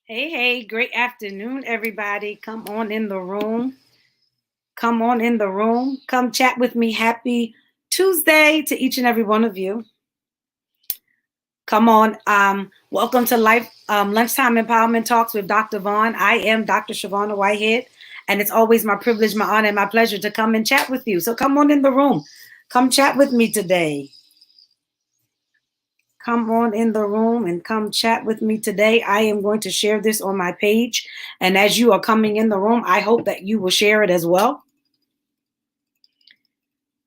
Hey, great afternoon, everybody. Come on in the room. Come on in the room. Come chat with me. Happy Tuesday to each and every one of you. Come on. Welcome to Lunchtime Empowerment Talks with Dr. Vaughn. I am Dr. Shavonna Whitehead, and it's always my privilege, my honor, and my pleasure to come and chat with you. So come on in the room. Come chat with me today. Come on in the room and come chat with me today. I am going to share this on my page. And as you are coming in the room, I hope that you will share it as well.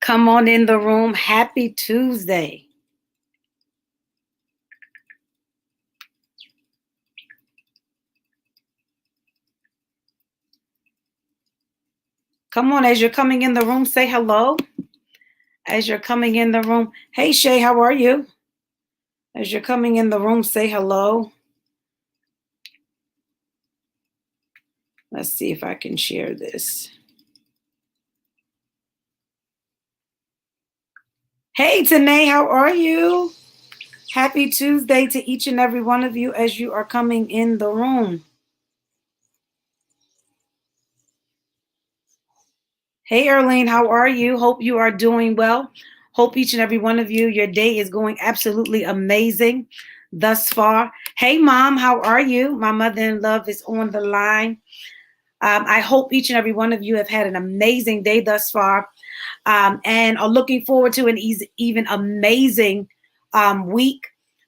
Come on in the room. Happy Tuesday. Come on, as you're coming in the room, say hello. As you're coming in the room, hey Shay, how are you? As you're coming in the room, say hello. Let's see if I can share this. Hey Tanae, how are you? Happy Tuesday to each and every one of you as you are coming in the room. Hey Erlene, how are you? Hope you are doing well. Hope each and every one of you, your day is going absolutely amazing thus far. Hey Mom, how are you? My mother-in-law is on the line. I hope each and every one of you have had an amazing day thus far and are looking forward to an even amazing week.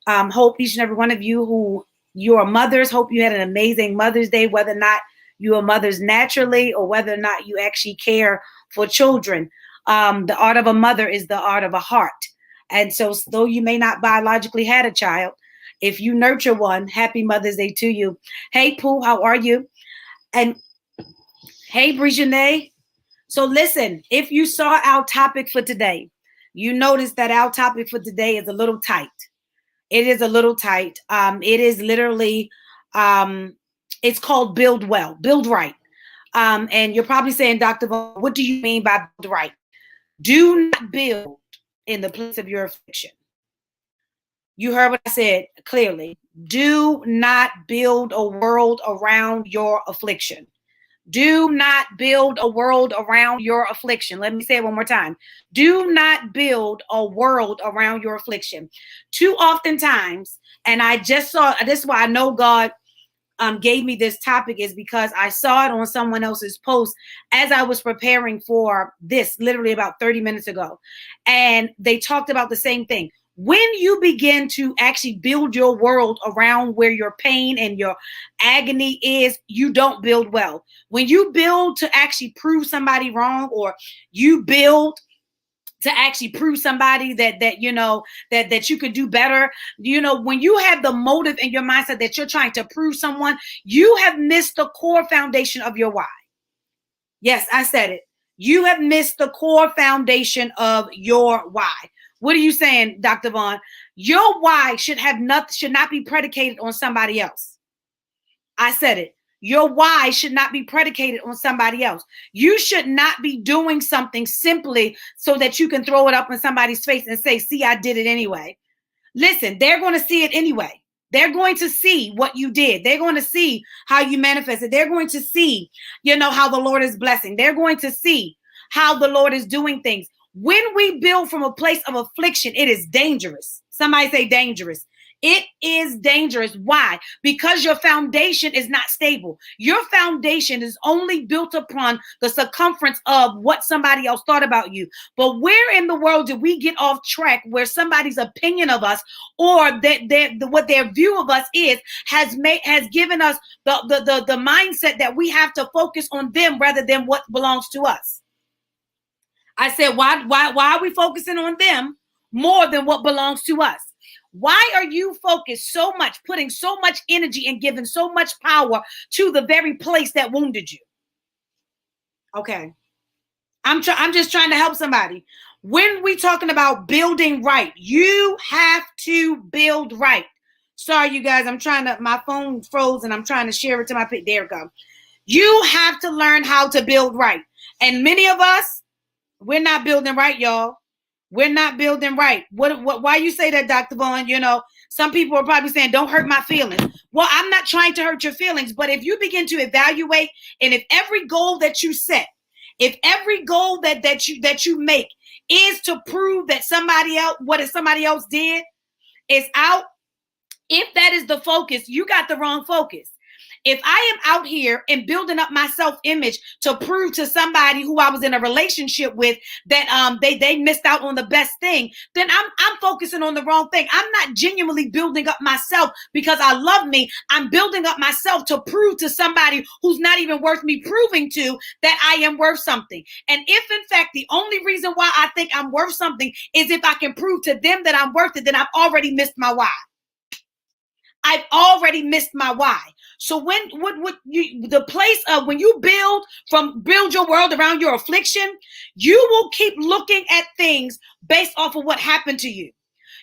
Hope each and every one of you who you are mothers, hope you had an amazing Mother's Day, whether or not you are mothers naturally or whether or not you actually care for children. The art of a mother is the art of a heart. And so though you may not biologically had a child, if you nurture one, happy Mother's Day to you. Hey Pooh, how are you? And hey Brigitte. So listen, if you saw our topic for today, you notice that our topic for today is a little tight. It is a little tight. It is literally, it's called build well, build right. And you're probably saying, Dr. Vaughn, what do you mean by build right? Do not build in the place of your affliction. You heard what I said clearly. Do not build a world around your affliction. Do not build a world around your affliction. Let me say it one more time. Do not build a world around your affliction. Too often times, and I just saw, this is why I know God gave me this topic, is because I saw it on someone else's post as I was preparing for this literally about 30 minutes ago. And they talked about the same thing. When you begin to actually build your world around where your pain and your agony is, you don't build well. When you build to actually prove somebody wrong, or you build to actually prove somebody that you could do better, when you have the motive in your mindset that you're trying to prove someone, you have missed the core foundation of your why. Yes, I said it. You have missed the core foundation of your why. What are you saying, Dr. Vaughn? Your why should not be predicated on somebody else. I said it. Your why should not be predicated on somebody else. You should not be doing something simply so that you can throw it up in somebody's face and say, see, I did it anyway. Listen, they're going to see it anyway. They're going to see what you did. They're going to see how you manifested. They're going to see, how the Lord is blessing. They're going to see how the Lord is doing things. When we build from a place of affliction, it is dangerous. Somebody say dangerous. It is dangerous. Why? Because your foundation is not stable. Your foundation is only built upon the circumference of what somebody else thought about you. But where in the world did we get off track where somebody's opinion of us or what their view of us is has given us the mindset that we have to focus on them rather than what belongs to us? I said, why are we focusing on them more than what belongs to us? Why are you focused so much, putting so much energy and giving so much power to the very place that wounded you? Okay. I'm just trying to help somebody. When we talking about building right, you have to build right. Sorry, you guys, my phone froze and I'm trying to share it to there we go. You have to learn how to build right. And many of us, we're not building right, y'all. We're not building right. Why you say that, Dr. Vaughn? Some people are probably saying, don't hurt my feelings. Well, I'm not trying to hurt your feelings, but if you begin to evaluate, and if every goal that you set, if every goal that you make is to prove that somebody else, what somebody else did is out, if that is the focus, you got the wrong focus. If I am out here and building up my self-image to prove to somebody who I was in a relationship with that they missed out on the best thing, then I'm focusing on the wrong thing. I'm not genuinely building up myself because I love me. I'm building up myself to prove to somebody who's not even worth me proving to that I am worth something. And if in fact the only reason why I think I'm worth something is if I can prove to them that I'm worth it, then I've already missed my why. I've already missed my why. So the place of when you build your world around your affliction, you will keep looking at things based off of what happened to you.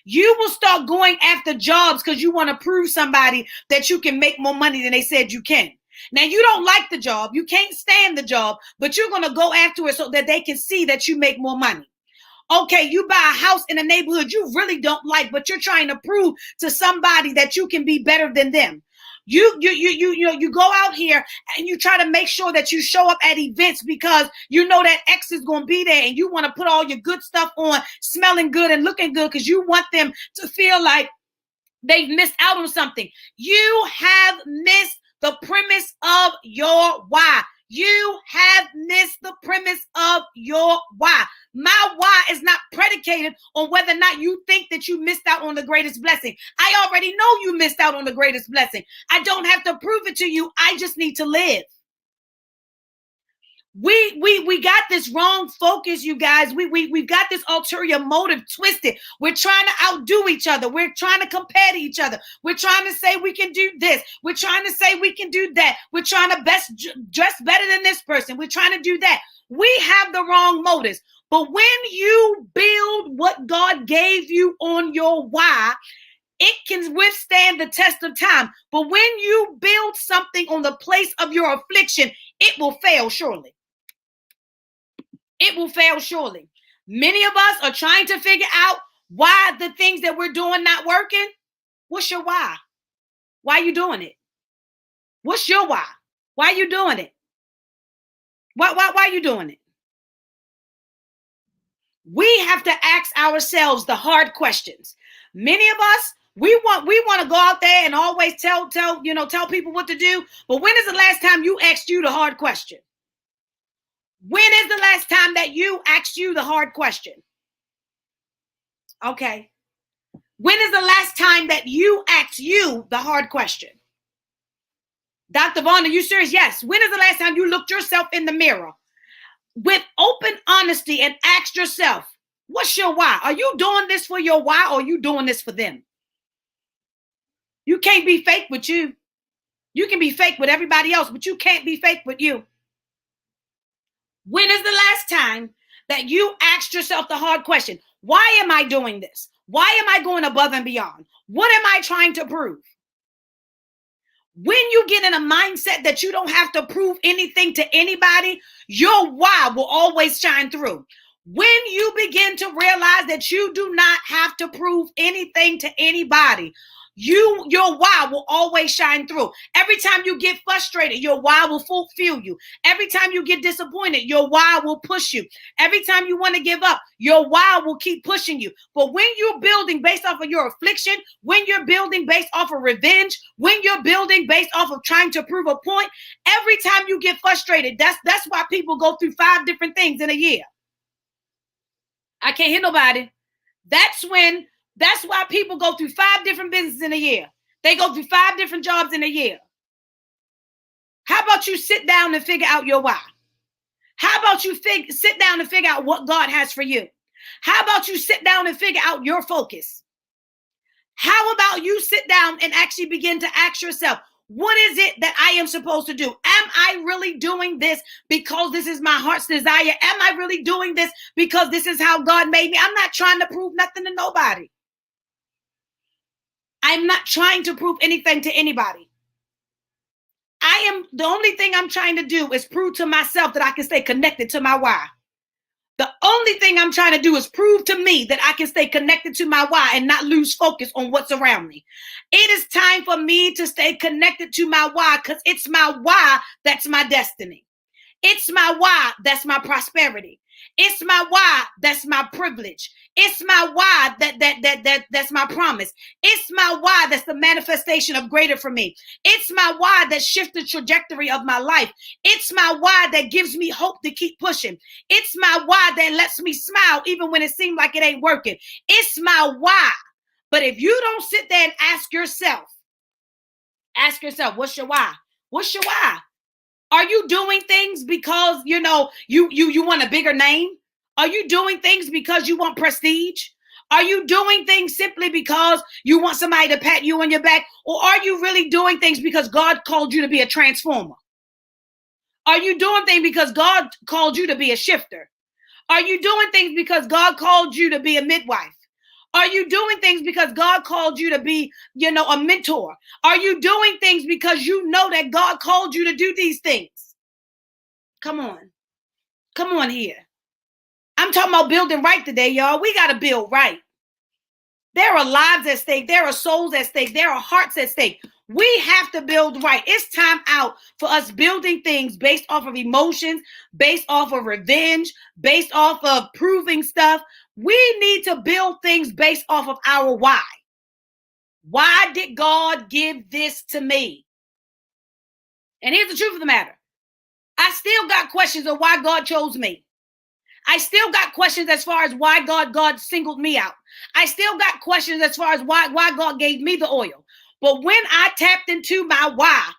You will start going after jobs because you want to prove somebody that you can make more money than they said you can. Now, you don't like the job. You can't stand the job, but you're going to go after it so that they can see that you make more money. Okay, you buy a house in a neighborhood you really don't like, but you're trying to prove to somebody that you can be better than them. You go out here and you try to make sure that you show up at events because you know that X is going to be there and you want to put all your good stuff on, smelling good and looking good because you want them to feel like they've missed out on something. You have missed the premise of your why. You have missed the premise of your why. My why is not predicated on whether or not you think that you missed out on the greatest blessing. I already know you missed out on the greatest blessing. I don't have to prove it to you. I just need to live. We got this wrong focus, you guys. We've got this ulterior motive twisted. We're trying to outdo each other. We're trying to compare to each other. We're trying to say we can do this. We're trying to say we can do that. We're trying to dress better than this person. We're trying to do that. We have the wrong motives. But when you build what God gave you on your why, it can withstand the test of time. But when you build something on the place of your affliction, it will fail surely. It will fail surely. Many of us are trying to figure out why the things that we're doing not working. What's your why? Why are you doing it? What's your why? Why are you doing it? Why are you doing it? We have to ask ourselves the hard questions. Many of us, we want to go out there and always tell people what to do. But when is the last time you asked you the hard question? When is the last time that you asked you the hard question? Okay. When is the last time that you asked you the hard question? Dr. Vaughn, are you serious? Yes. When is the last time you looked yourself in the mirror with open honesty and asked yourself, what's your why? Are you doing this for your why or are you doing this for them? You can't be fake with you. You can be fake with everybody else, but you can't be fake with you. When is the last time that you asked yourself the hard question? Why am I doing this? Why am I going above and beyond? What am I trying to prove? When you get in a mindset that you don't have to prove anything to anybody, your why will always shine through. When you begin to realize that you do not have to prove anything to anybody, your why will always shine through. Every time you get frustrated, your why will fulfill you. Every time you get disappointed, your why will push you. Every time you want to give up, your why will keep pushing you. But when you're building based off of your affliction, when you're building based off of revenge, when you're building based off of trying to prove a point, every time you get frustrated, that's why people go through 5 different things in a year. I can't hear nobody. That's why people go through 5 different businesses in a year. They go through 5 different jobs in a year. How about you sit down and figure out your why? How about you sit down and figure out what God has for you? How about you sit down and figure out your focus? How about you sit down and actually begin to ask yourself, what is it that I am supposed to do? Am I really doing this because this is my heart's desire? Am I really doing this because this is how God made me? I'm not trying to prove nothing to nobody. I'm not trying to prove anything to anybody. The only thing I'm trying to do is prove to myself that I can stay connected to my why. The only thing I'm trying to do is prove to me that I can stay connected to my why and not lose focus on what's around me. It is time for me to stay connected to my why, because it's my why that's my destiny. It's my why that's my prosperity. It's my why that's my privilege. It's my why that's my promise. It's my why that's the manifestation of greater for me. It's my why that shifts the trajectory of my life. It's my why that gives me hope to keep pushing. It's my why that lets me smile even when it seems like it ain't working. It's my why. But if you don't sit there and ask yourself, what's your why? What's your why? Are you doing things because, you want a bigger name? Are you doing things because you want prestige? Are you doing things simply because you want somebody to pat you on your back? Or are you really doing things because God called you to be a transformer? Are you doing things because God called you to be a shifter? Are you doing things because God called you to be a midwife? Are you doing things because God called you to be, a mentor? Are you doing things because you know that God called you to do these things? Come on. Come on here. I'm talking about building right today, y'all. We got to build right. There are lives at stake. There are souls at stake. There are hearts at stake. We have to build right. It's time out for us building things based off of emotions, based off of revenge, based off of proving stuff. We need to build things based off of our why. Why did God give this to me? And here's the truth of the matter. I still got questions of why God chose me. I still got questions as far as why God singled me out. I still got questions as far as why God gave me the oil. But when I tapped into my why,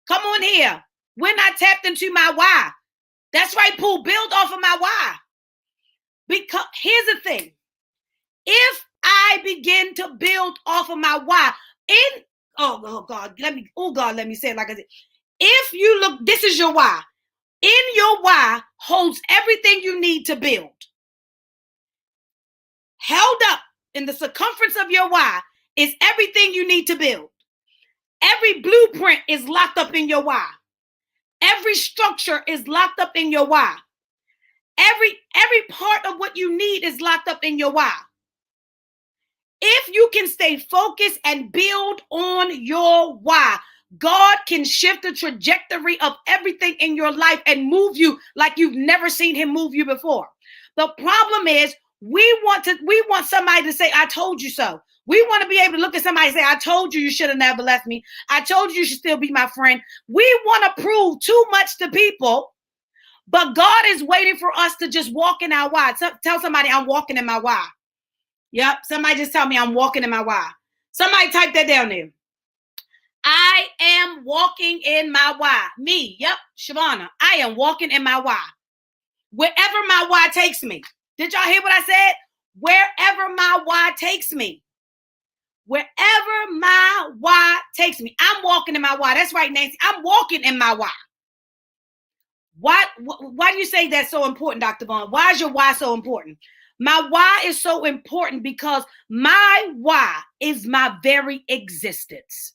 come on here. When I tapped into my why, that's right, Pooh, build off of my why. Because here's the thing. If I begin to build off of my why, let me say it like I said. If you look, this is your why. In your why holds everything you need to build. Held up in the circumference of your why is everything you need to build. Every blueprint is locked up in your why. Every structure is locked up in your why. Every part of what you need is locked up in your why. If you can stay focused and build on your why, God can shift the trajectory of everything in your life and move you like you've never seen him move you before. The problem is we want somebody to say, I told you so. We want to be able to look at somebody and say, I told you should have never left me. I told you should still be my friend. We want to prove too much to people, but God is waiting for us to just walk in our why. Tell somebody, I'm walking in my why. Yep. Somebody just tell me I'm walking in my why. Somebody type that down there. I am walking in my why. Me. Yep. Shavonna. I am walking in my why. Wherever my why takes me. Did y'all hear what I said? Wherever my why takes me. Wherever my why takes me. I'm walking in my why. That's right, Nancy. I'm walking in my why. Why do you say that's so important, Dr. Vaughn? Why is your why so important? My why is so important because my why is my very existence.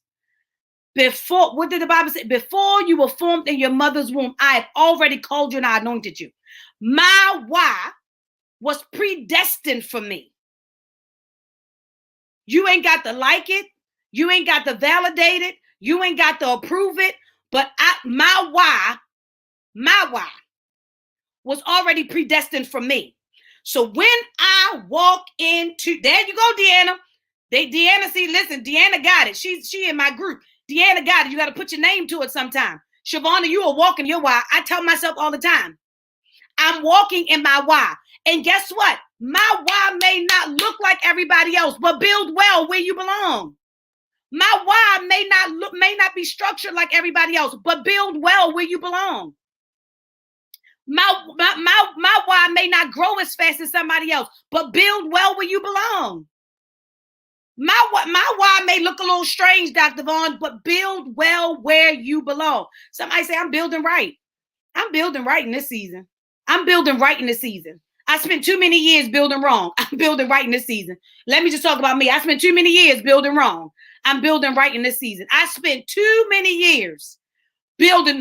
Before, what did the Bible say? Before you were formed in your mother's womb, I had already called you and I anointed you. My why was predestined for me. You ain't got to like it. You ain't got to validate it. You ain't got to approve it. But my why was already predestined for me. So when I walk into, there you go, Deanna. Deanna, see, listen, Deanna got it. She in my group. Deanna got it. You got to put your name to it sometime. Shavonna, you are walking your why. I tell myself all the time, I'm walking in my why. And guess what? My why may not look like everybody else, but build well where you belong. My why may not be structured like everybody else, but build well where you belong. My why may not grow as fast as somebody else, but build well where you belong. My why may look a little strange, Dr. Vaughn, but build well where you belong. Somebody say, I'm building right. I'm building right in this season. I'm building right in this season. I spent too many years building wrong. I'm building right in this season. Let me just talk about me. I spent too many years building wrong. I'm building right in this season. I spent too many years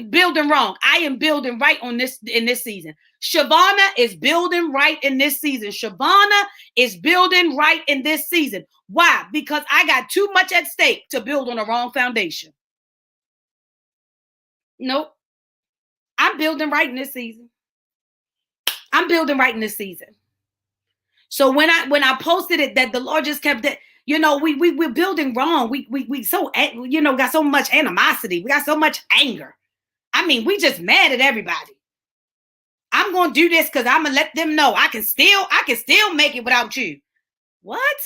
building wrong. I am building right in this season. Shavana is building right in this season. Shavana is building right in this season. Why? Because I got too much at stake to build on the wrong foundation. Nope. I'm building right in this season. I'm building right in this season. So when I posted it, that the Lord just kept that, we're building wrong. We so, got so much animosity. We got so much anger. I mean, we just mad at everybody. I'm going to do this because I'm going to let them know I can still make it without you. What?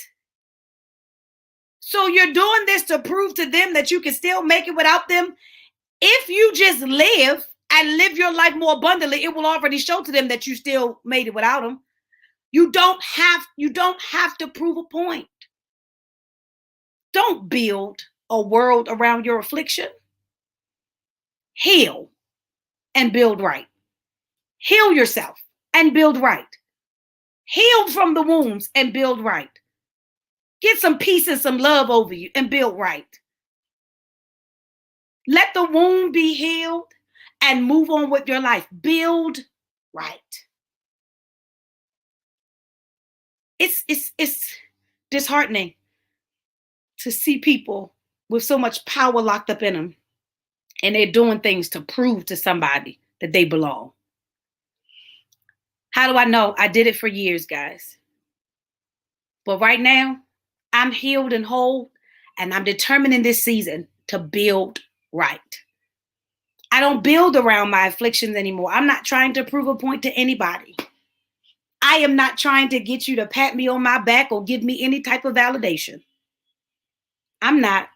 So you're doing this to prove to them that you can still make it without them? If you just live and live your life more abundantly, it will already show to them that you still made it without them. You don't have to prove a point. Don't build a world around your affliction. Heal and build right. Heal yourself and build right. Heal from the wounds and build right. Get some peace and some love over you and build right. Let the wound be healed and move on with your life. Build right. It's disheartening to see people with so much power locked up in them, and they're doing things to prove to somebody that they belong. How do I know? I did it for years, guys. But right now, I'm healed and whole, and I'm determined in this season to build right. I don't build around my afflictions anymore. I'm not trying to prove a point to anybody. I am not trying to get you to pat me on my back or give me any type of validation. I'm not.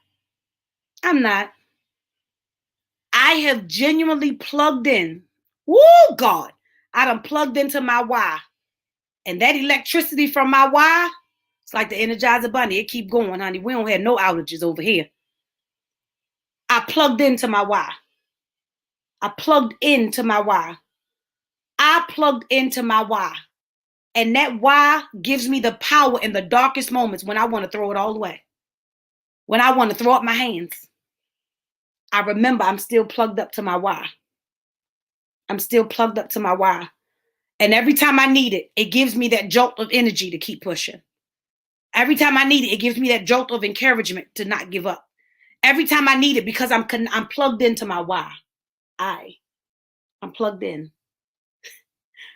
I have genuinely plugged in. Woo, God. I done plugged into my why. And that electricity from my why, it's like the Energizer Bunny. It keep going, honey. We don't have no outages over here. I plugged into my why. I plugged into my why. I plugged into my why. And that why gives me the power in the darkest moments when I want to throw it all away. When I want to throw up my hands. I remember I'm still plugged up to my why. I'm still plugged up to my why. And every time I need it, it gives me that jolt of energy to keep pushing. Every time I need it, it gives me that jolt of encouragement to not give up. Every time I need it, because I'm plugged into my why. I'm plugged in.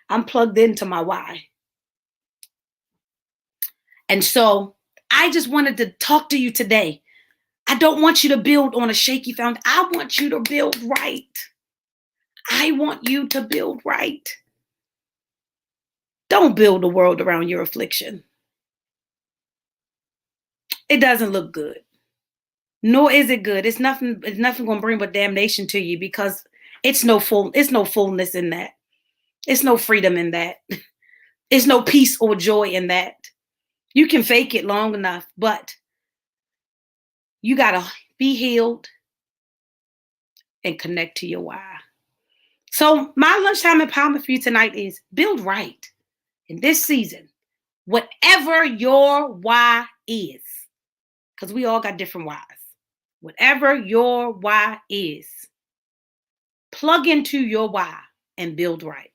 I'm plugged into my why. And so I just wanted to talk to you today. I don't want you to build on a shaky foundation. I want you to build right. I want you to build right. Don't build a world around your affliction. It doesn't look good. Nor is it good. It's nothing going to bring but damnation to you, because it's no fullness in that. It's no freedom in that. It's no peace or joy in that. You can fake it long enough, but you got to be healed and connect to your why. So my lunchtime empowerment for you tonight is build right in this season, whatever your why is, because we all got different whys. Whatever your why is, plug into your why and build right.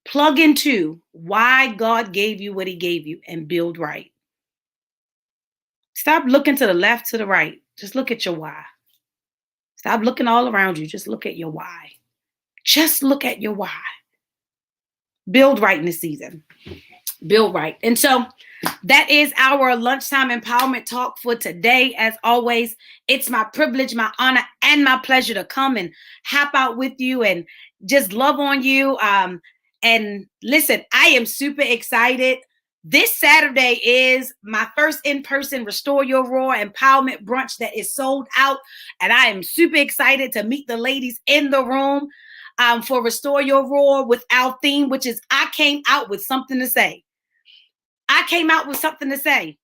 Plug into why God gave you what he gave you and build right. Stop looking to the left, to the right. Just look at your why. Stop looking all around you. Just look at your why. Just look at your why. Build right in this season. Build right. And so that is our lunchtime empowerment talk for today. As always, it's my privilege, my honor, and my pleasure to come and hop out with you and just love on you. And listen, I am super excited. This Saturday is my first in-person Restore Your Roar empowerment brunch that is sold out. And I am super excited to meet the ladies in the room for Restore Your Roar with our theme, which is I came out with something to say. I came out with something to say.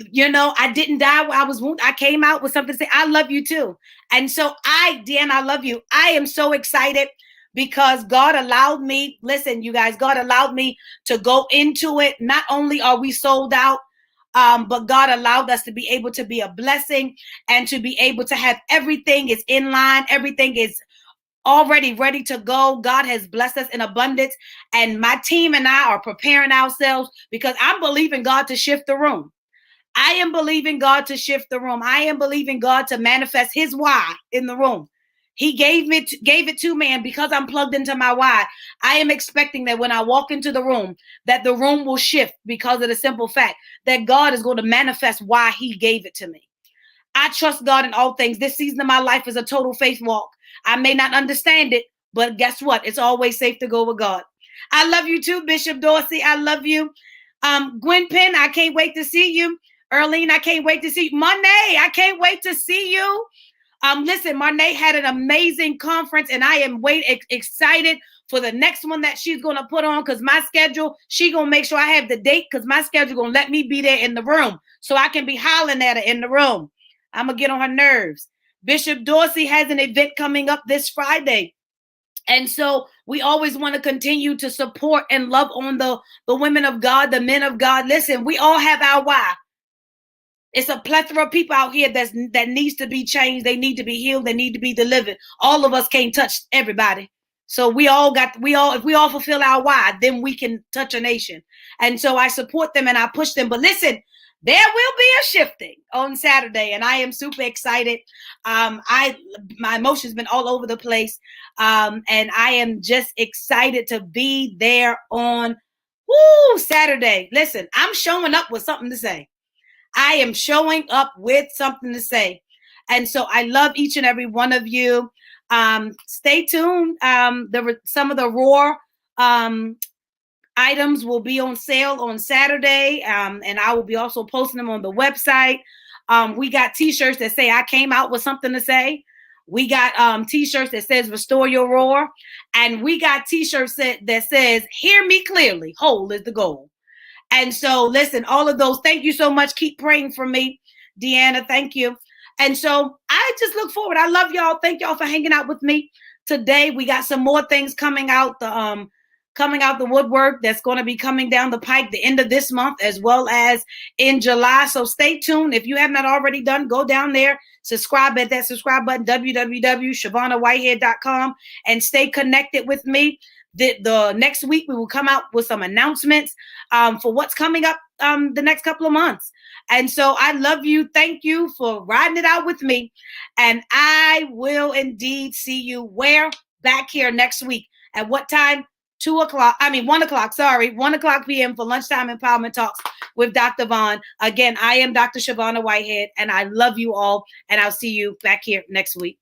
I didn't die while I was wounded. I came out with something to say. I love you too. And so Deanna, I love you. I am so excited because God allowed me, listen, you guys, God allowed me to go into it. Not only are we sold out, But God allowed us to be able to be a blessing and to be able to have everything is in line. Everything is already ready to go. God has blessed us in abundance. And my team and I are preparing ourselves because I'm believing God to shift the room. I am believing God to shift the room. I am believing God to manifest his why in the room. He gave it to me, and because I'm plugged into my why, I am expecting that when I walk into the room, that the room will shift because of the simple fact that God is going to manifest why he gave it to me. I trust God in all things. This season of my life is a total faith walk. I may not understand it, but guess what? It's always safe to go with God. I love you too, Bishop Dorsey. I love you. Gwen Penn, I can't wait to see you. Erlene, I can't wait to see you. Monet, I can't wait to see you. Listen, Monet had an amazing conference, and I am excited for the next one that she's going to put on, because my schedule, she going to make sure I have the date, because my schedule going to let me be there in the room so I can be hollering at her in the room. I'm going to get on her nerves. Bishop Dorsey has an event coming up this Friday. And so we always want to continue to support and love on the women of God, the men of God. Listen, we all have our why. It's a plethora of people out here that needs to be changed. They need to be healed. They need to be delivered. All of us can't touch everybody. So if we all fulfill our why, then we can touch a nation. And so I support them and I push them. But listen, there will be a shifting on Saturday, and I am super excited. My emotions been all over the place, and I am just excited to be there on Saturday. Listen, I'm showing up with something to say. I am showing up with something to say, and so I love each and every one of you. Stay tuned. Some of the raw items will be on sale on Saturday, and I will be also posting them on the website. We got t-shirts that say I came out with something to say. We got t-shirts that says restore your roar, and we got t-shirts that says hear me clearly, whole is the goal. And so listen, all of those, thank you so much. Keep praying for me, Deanna. Thank you. And so I just look forward. I love y'all. Thank y'all for hanging out with me today. We got some more things coming out the woodwork that's going to be coming down the pike the end of this month as well as in July. So stay tuned. If you have not already done, go down there, subscribe at that subscribe button, www.ShavonnaWhitehead.com, and stay connected with me. The next week we will come out with some announcements for what's coming up the next couple of months. And so I love you. Thank you for riding it out with me. And I will indeed see you where? Back here next week. At what time? 1 o'clock p.m. for Lunchtime Empowerment Talks with Dr. Vaughn. Again, I am Dr. Shavonna Whitehead, and I love you all, and I'll see you back here next week.